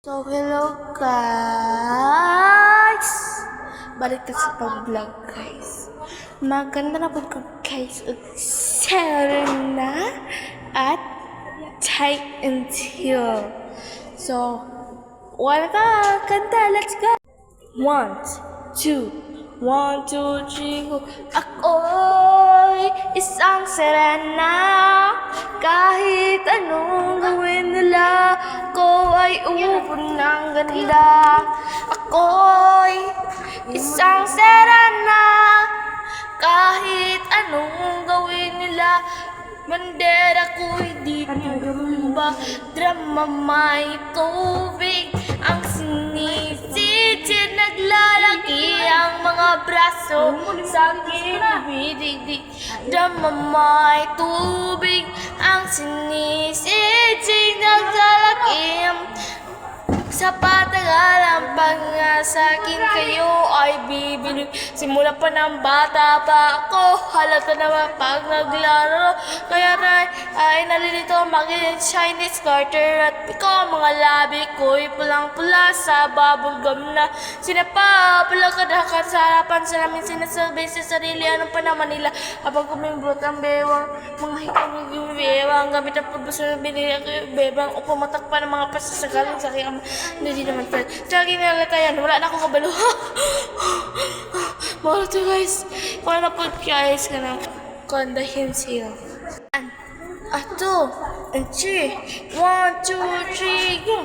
So, hello guys! Balik na sa pag-vlog guys. Maganda na po ko guys. Serena at tight until. So, wala ka, kanta, let's go! 1, 2, 1, 2, 3, go. Ako'y isang serena. Kahit anong gawin nila, ko ay ubod ng ganda. Ako'y isang serena. Kahit anong gawin nila, bandera ko'y di tumba. Drama may tubig, ang sinisid, naglalaki ang mga braso sa aking bidig. Drama may tubig, ang sinisid, naglalaki sa patagal ang pag-asakin kayo ay bibilig. Simula pa ng bata pa ako, halata naman pag naglaro. Kaya ay nalilito maging Chinese Carter at piko. Mga labi ko'y pulang-pula sa bubblegum na sinapapula kadakat sa harapan sa namin sinasabi sa sarili. Anong pa naman nila habang kumimbrot ang bewang mga hikang yung bewang gamit ang pagbuso ng binili bebang o pumatak pa ng mga pasasagaling sa aking hindi naman pa. Tsaka ginalatayan. Wala na akong kabalo. Mga to guys. Wala na po guys. Kandahin siya. Ato. And 3. 1, 2, 3, go.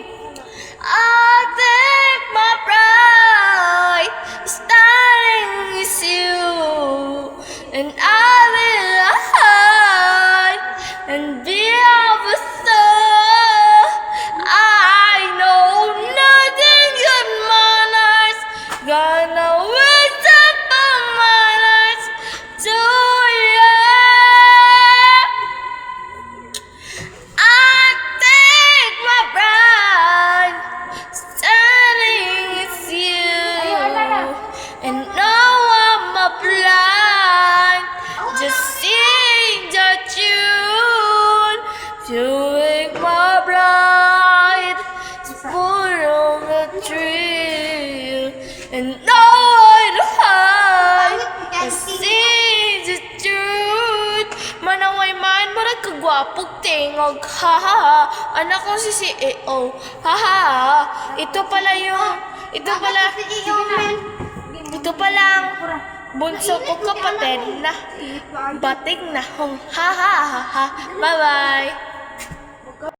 I think my pride is standing with you. And I will hide and be officer. Gonna wait up on my life to you. I take my pride standing with you. And now I'm a blind, just sing the tune. To make my bride full of the tree. And now I see the truth. Manaway man mo nagkagwapog tingog. Ha ha ha. Anak ko si CEO. Ha ha ha. Ito pala ang bunso ko kapatid na batig na hong. Ha ha ha ha. Bye bye.